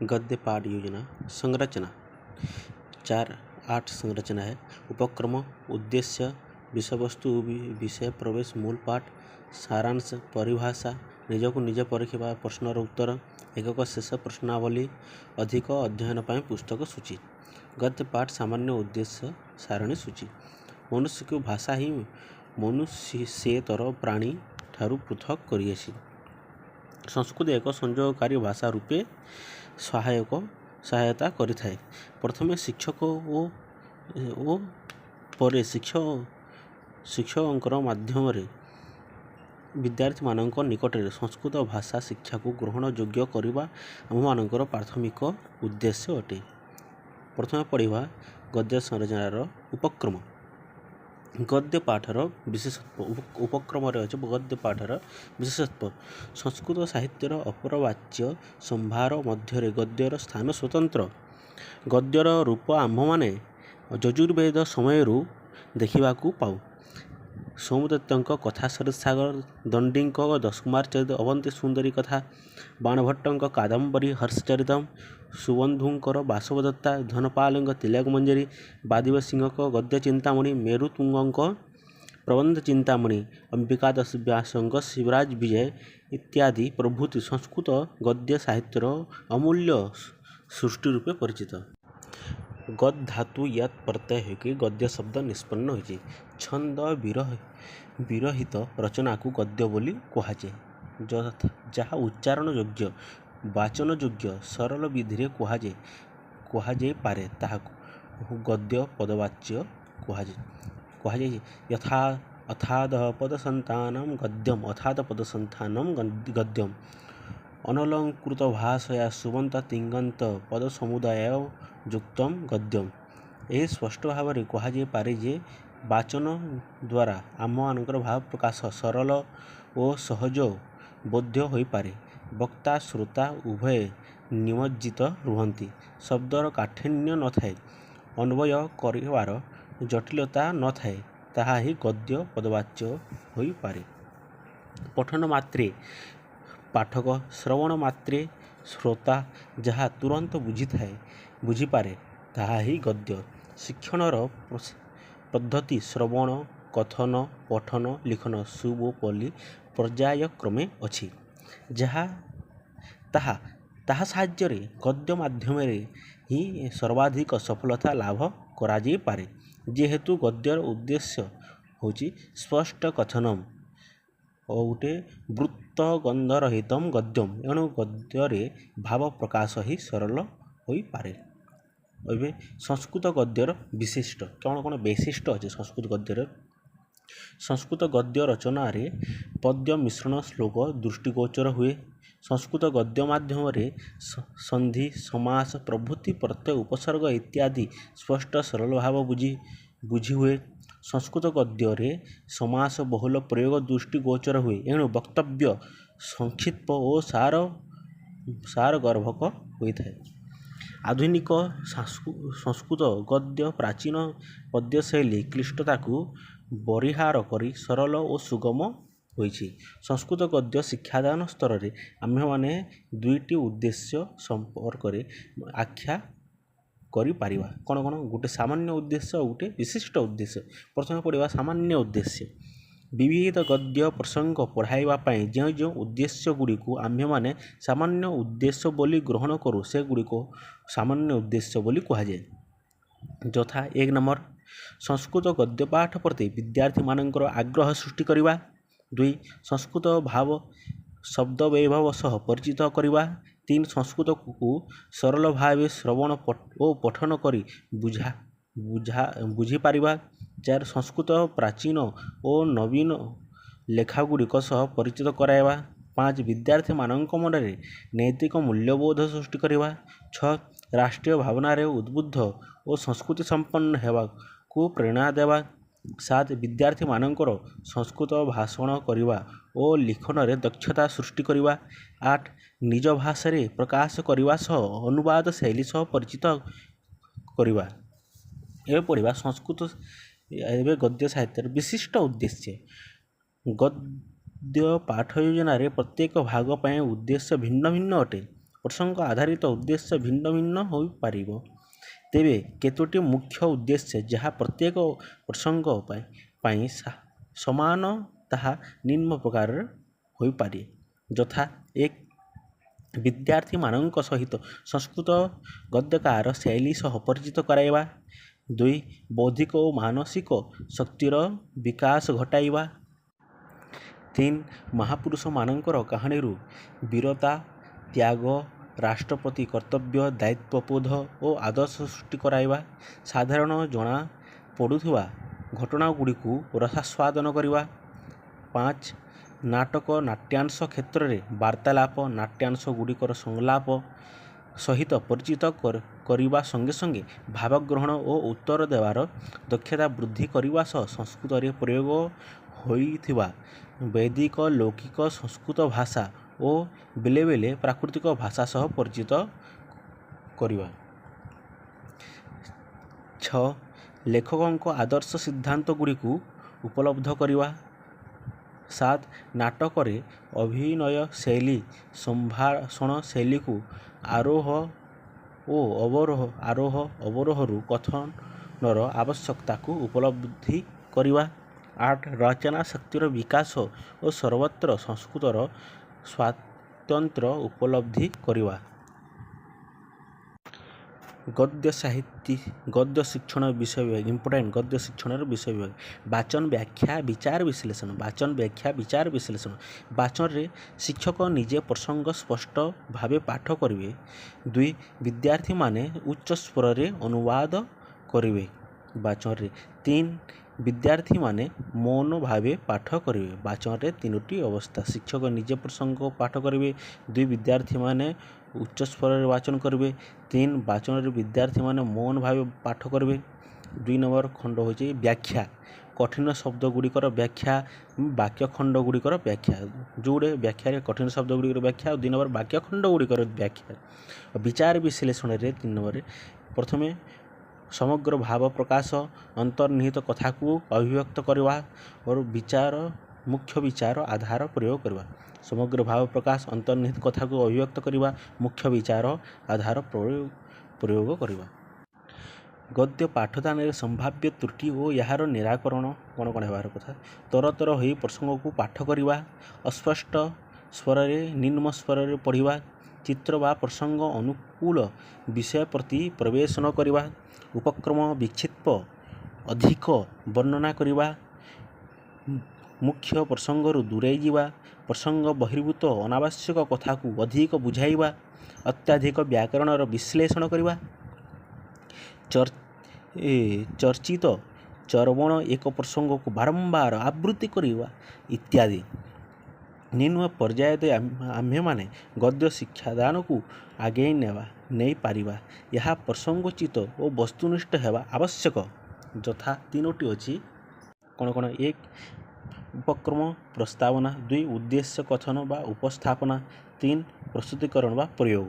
गद्य पाठ योजना संरचना 4-8 संरचना है। उपक्रम, उद्देश्य, विषय वस्तु, विषय प्रवेश, मूल पाठ, सारांश, परिभाषा, निजको निज परीक्षा प्रश्नर उत्तर, एकक शेष प्रश्नावली, अधिक अध्ययन पाई पुस्तक सूची। गद्य पाठ सामान्य उद्देश्य सारणी सूची। मनुष्य को भाषा ही मनुष्येतर प्राणी ठारू पृथक करिएछि। संस्कृत एक संयोगकारी भाषा रूपे सहायता करिथाए। प्रथमे शिक्षक ओ परे शिक्षकंकर माध्यम विद्यार्थी मानक निकट में संस्कृत भाषा शिक्षा को ग्रहण योग्य करने आमମାନଙ୍କର प्राथमिक उद्देश्य अटे। प्रथमे पढ़ा गद्य संरचनार उपक्रम। गद्य पाठर विशेषत्व। उपक्रम अच्छे गद्य पाठर विशेषत्व। संस्कृत साहित्यर अपरवाच्य संभार मध्य गद्यर स्थान स्वतंत्र। गद्यर रूप आम्भ माने यजुर्वेद समय देखा पाऊ। सौमदत्तଙ୍କ कथा सरसागर, दंडीଙ୍କ दशकुमार चरित, अवंती सुंदरी कथा, बाणभट्टଙ୍କ कादम्बरी हर्षचरितम, सुबंधुଙ୍କର बासवदत्ता, धनपालଙ୍କ तिलक मंजरी, बादिवसिंहଙ୍କ गद्य चिंतामणि, मेरुतुंगଙ୍କ प्रबंध चिंतामणि, अंबिकादास व्यासଙ୍କ शिवराज विजय इत्यादि प्रभृति संस्कृत गद्य साहित्यर अमूल्य सृष्टि रूपे परिचित। गद् धातु यत् प्रत्यय होकर गद्य शब्द निष्पन्न होइछि। छंद विरहित रचना को गद्य बोली कहुए। जहाँ उच्चारण योग्य, वाचन योग्य, सरल विधि रे कहुए पारे ताहाकु गद्य पदवाच्य कहुए। यथा अथाद पदसंतानम गद्यम, अथाद पदसंतानम गद्यम। अनलंकृत भाषया सुबंत तिङन्त पद समुदाय युक्तम गद्यम। यह स्पष्ट भाव में कहुए पारे जे वाचन द्वारा आमମାନଙ୍କର भाव प्रकाश सरल और सहज बोध्य हो पारे। वक्ता श्रोता उभय निमज्जित रुहंती। शब्दर काठिन्य न थाए, अन्वय करिवार जटिलता न थाए, ताहा ही गद्य पदवाच्य हो पारे। पठन मात्रे पाठक, श्रवण मात्रे श्रोता जहाँ तुरंत बुझीपारे ताहा ही गद्य। शिक्षणर पद्धति श्रवण, कथन, पठन, लिखन सुबोपली पर्यायक्रमे अछि। जहाँ ताहा साहाय्य गद्य माध्यम ही सर्वाधिक सफलता लाभ कराଯାई पारे। जेहेतु गद्यर उद्देश्य होची स्पष्ट कथनम और गोटे वृत्त गंधरहित गद्यम, एणु गद्यरे भाव प्रकाश ही सरल हो पारे। एबे संस्कृत गद्यर विशिष्ट कौन कौन वैशिष्ट्य अच्छे संस्कृत गद्यर। संस्कृत गद्य रचना रे पद्य मिश्रण श्लोक दृष्टिगोचर हुए। संस्कृत गद्य माध्यम संधि, समास, प्रभृति प्रत्यय, उपसर्ग इत्यादि स्पष्ट सरल भाव बुझी हुए। संस्कृत गद्य रे समास बहुल प्रयोग दृष्टिगोचर हुए। एणु वक्तव्य संक्षिप्त और सारगर्भक होता है। आधुनिक संस्कृत गद्य प्राचीन पद्यशैली क्लिष्टता को बरिहार करी सरल और सुगम होइछि। संस्कृत गद्य शिक्षादान स्तर रे आम्भे दुईटी उद्देश्य संपर्क आख्या करि पारिबा। कौन कौन गोटे सामान्य उद्देश्य और गोटे विशिष्ट उद्देश्य। प्रथम पढ़ा सामान्य उद्देश्य। विविध गद्य प्रसंग पढ़ाइवाई जो उद्देश्य गुड़ी को आम्भे सामान्य उद्देश्य बोली ग्रहण करूँ से गुड़ी को सामान्य उद्देश्य बोली कहुए। यथा 1 नंबर संस्कृत गद्य पाठ प्रति विद्यार्थी मानकर आग्रह सृष्टि करवा। 2 संस्कृत भाव शब्द वैभव सह परिचित करवा। 3 संस्कृत को सरल भाव श्रवण और पठन करी बुझी पारिबा। 4 संस्कृत प्राचीन और नवीन लेखागुड़िक सह परिचित कराइबा। 5 विद्यार्थी मानक मनरे नैतिक मूल्यबोध सृष्टि करवा। 6 राष्ट्रीय भावना रे उद्बुद्ध और संस्कृति संपन्न हेबा को प्रेरणा देवा। 7 विद्यार्थी मानकर संस्कृत भाषण करवा और लिखन रे दक्षता सृष्टि करवा। 8 निज भाषा रे प्रकाश करवा सह अनुवाद शैली सह परिचित करवा। एवं पढ़ा संस्कृत एवं गद्य साहित्य विशिष्ट उद्देश्य। गद्य पाठ योजना रे प्रत्येक भाग पर उद्देश्य भिन्न भिन्न अटे। ପ୍ରସଙ୍ଗ ଆଧାରିତ ଉଦ୍ଦେଶ୍ୟ ଭିନ୍ନ ଭିନ୍ନ ହୋଇପାରିବ। ତେବେ କେତୋଟି ମୁଖ୍ୟ ଉଦ୍ଦେଶ୍ୟ ଯାହା ପ୍ରତ୍ୟେକ ପ୍ରସଙ୍ଗ ପାଇଁ ସମାନ ତାହା ନିମ୍ନ ପ୍ରକାରର ହୋଇପାରେ, ଯଥା 1. ବିଦ୍ୟାର୍ଥୀମାନଙ୍କ ସହିତ ସଂସ୍କୃତ ଗଦ୍ୟକାର ଶୈଳୀ ସହ ପରିଚିତ କରାଇବା। 2. ବୌଦ୍ଧିକ ଓ ମାନସିକ ଶକ୍ତିର ବିକାଶ ଘଟାଇବା। 3. ମହାପୁରୁଷମାନଙ୍କର କାହାଣୀରୁ ବୀରତା, ତ୍ୟାଗ, ରାଷ୍ଟ୍ର ପ୍ରତି କର୍ତ୍ତବ୍ୟ, ଦାୟିତ୍ୱବୋଧ ଓ ଆଦର୍ଶ ସୃଷ୍ଟି କରାଇବା। ସାଧାରଣ ଜଣା ପଡ଼ୁଥିବା ଘଟଣାଗୁଡ଼ିକୁ ରସାସ୍ୱାଦନ କରିବା। 5. ନାଟକ ନାଟ୍ୟାଂଶ କ୍ଷେତ୍ରରେ ବାର୍ତ୍ତାଳାପ ନାଟ୍ୟାଂଶଗୁଡ଼ିକର ସଂଳାପ ସହିତ ପରିଚିତ କରିବା ସଙ୍ଗେ ସଙ୍ଗେ ଭାବଗ୍ରହଣ ଓ ଉତ୍ତର ଦେବାର ଦକ୍ଷତା ବୃଦ୍ଧି କରିବା ସହ ସଂସ୍କୃତରେ ପ୍ରୟୋଗ ହୋଇଥିବା ବୈଦିକ ଲୌକିକ ସଂସ୍କୃତ ଭାଷା ଓ ବେଳେବେଳେ ପ୍ରାକୃତିକ ଭାଷା ସହ ପରିଚିତ କରିବା। 6. ଲେଖକଙ୍କ ଆଦର୍ଶ ସିଦ୍ଧାନ୍ତଗୁଡ଼ିକୁ ଉପଲବ୍ଧ କରିବା। 7. ନାଟକରେ ଅଭିନୟ ଶୈଳୀ ସମ୍ଭାଷଣ ଶୈଳୀକୁ ଆରୋହ ଓ ଅବରୋହରୁ କଥନର ଆବଶ୍ୟକତାକୁ ଉପଲବ୍ଧି କରିବା। 8. ରଚନା ଶକ୍ତିର ବିକାଶ ଓ ସର୍ବତ୍ର ସଂସ୍କୃତର ସ୍ୱାତନ୍ତ୍ର୍ୟ ଉପଲବ୍ଧି କରିବା। ଗଦ୍ୟ ଶିକ୍ଷଣ ବିଷୟ ବିଭାଗ ଇମ୍ପୋର୍ଟାଣ୍ଟ ଗଦ୍ୟ ଶିକ୍ଷଣର ବିଷୟ ବିଭାଗ ବାଚନ ବ୍ୟାଖ୍ୟା ବିଚାର ବିଶ୍ଳେଷଣ। ବାଚନ ବ୍ୟାଖ୍ୟା ବିଚାର ବିଶ୍ଳେଷଣ। ବାଚନରେ ଶିକ୍ଷକ ନିଜେ ପ୍ରସଙ୍ଗ ସ୍ପଷ୍ଟ ଭାବେ ପାଠ କରିବେ। 2. ବିଦ୍ୟାର୍ଥୀମାନେ ଉଚ୍ଚ ସ୍ୱରରେ ଅନୁବାଦ କରିବେ ବାଚନରେ। 3. ବିଦ୍ୟାର୍ଥୀମାନେ ମୌନ ଭାବେ ପାଠ କରିବେ। ବାଚନରେ 3ଟି ଅବସ୍ଥା। ଶିକ୍ଷକ ନିଜେ ପ୍ରସଙ୍ଗ ପାଠ କରିବେ। 2. ବିଦ୍ୟାର୍ଥୀମାନେ ଉଚ୍ଚ ସ୍ୱରରେ ବାଚନ କରିବେ। 3. ବାଚନରେ ବିଦ୍ୟାର୍ଥୀମାନେ ମୌନ ଭାବେ ପାଠ କରିବେ। 2 ନମ୍ବର ଖଣ୍ଡ ହେଉଛି ବ୍ୟାଖ୍ୟା କଠିନ ଶବ୍ଦଗୁଡ଼ିକର ବ୍ୟାଖ୍ୟା ବାକ୍ୟ ଖଣ୍ଡଗୁଡ଼ିକର ବ୍ୟାଖ୍ୟା। ଯେଉଁଗୁଡ଼ିକ ବ୍ୟାଖ୍ୟାରେ କଠିନ ଶବ୍ଦଗୁଡ଼ିକର ବ୍ୟାଖ୍ୟା ଆଉ 2 ନମ୍ବର ବାକ୍ୟ ଖଣ୍ଡଗୁଡ଼ିକର ବ୍ୟାଖ୍ୟା। ବିଚାର ବିଶ୍ଳେଷଣରେ 3 ନମ୍ବରରେ ପ୍ରଥମେ ସମଗ୍ର ଭାବ ପ୍ରକାଶ ଅନ୍ତର୍ନିହିତ କଥାକୁ ଅଭିବ୍ୟକ୍ତ କରିବା ଓ ମୁଖ୍ୟ ବିଚାର ଆଧାର ପ୍ରୟୋଗ କରିବା। ସମଗ୍ର ଭାବ ପ୍ରକାଶ ଅନ୍ତର୍ନିହିତ କଥାକୁ ଅଭିବ୍ୟକ୍ତ କରିବା ମୁଖ୍ୟ ବିଚାର ଆଧାର ପ୍ରୟୋଗ କରିବା। ଗଦ୍ୟ ପାଠଦାନରେ ସମ୍ଭାବ୍ୟ ତ୍ରୁଟି ଓ ଏହାର ନିରାକରଣ କ'ଣ ହେବାର କଥା। ତରତର ହୋଇ ପ୍ରସଙ୍ଗକୁ ପାଠ କରିବା। ଅସ୍ପଷ୍ଟ ସ୍ୱରରେ ନିମ୍ନ ସ୍ୱରରେ ପଢ଼ିବା। ଚିତ୍ର ବା ପ୍ରସଙ୍ଗ ଅନୁକୂଳ ବିଷୟ ପ୍ରତି ପ୍ରବେଶ ନ କରିବା। ଉପକ୍ରମ ବିକ୍ଷିପ୍ତ ଅଧିକ ବର୍ଣ୍ଣନା କରିବା। ମୁଖ୍ୟ ପ୍ରସଙ୍ଗରୁ ଦୂରେଇ ଯିବା। ପ୍ରସଙ୍ଗ ବହିର୍ଭୂତ ଅନାବଶ୍ୟକ କଥାକୁ ଅଧିକ ବୁଝାଇବା। ଅତ୍ୟଧିକ ବ୍ୟାକରଣର ବିଶ୍ଳେଷଣ କରିବା। ଚର୍ଚ୍ଚିତ ଚରବଣ ଏକ ପ୍ରସଙ୍ଗକୁ ବାରମ୍ବାର ଆବୃତ୍ତି କରିବା ଇତ୍ୟାଦି। ନିମ୍ନ ପର୍ଯ୍ୟାୟରେ ଆମ୍ଭେମାନେ ଗଦ୍ୟ ଶିକ୍ଷାଦାନକୁ ଆଗେଇ ନେଇପାରିବା। ଏହା ପ୍ରସଙ୍ଗୋଚିତ ଓ ବସ୍ତୁନିଷ୍ଠ ହେବା ଆବଶ୍ୟକ। ଯଥା 3ଟି ଅଛି କ'ଣ 1. ଉପକ୍ରମ ପ୍ରସ୍ତାବନା। 2. ଉଦ୍ଦେଶ୍ୟ କଥନ ବା ଉପସ୍ଥାପନା। 3. ପ୍ରସ୍ତୁତିକରଣ ବା ପ୍ରୟୋଗ।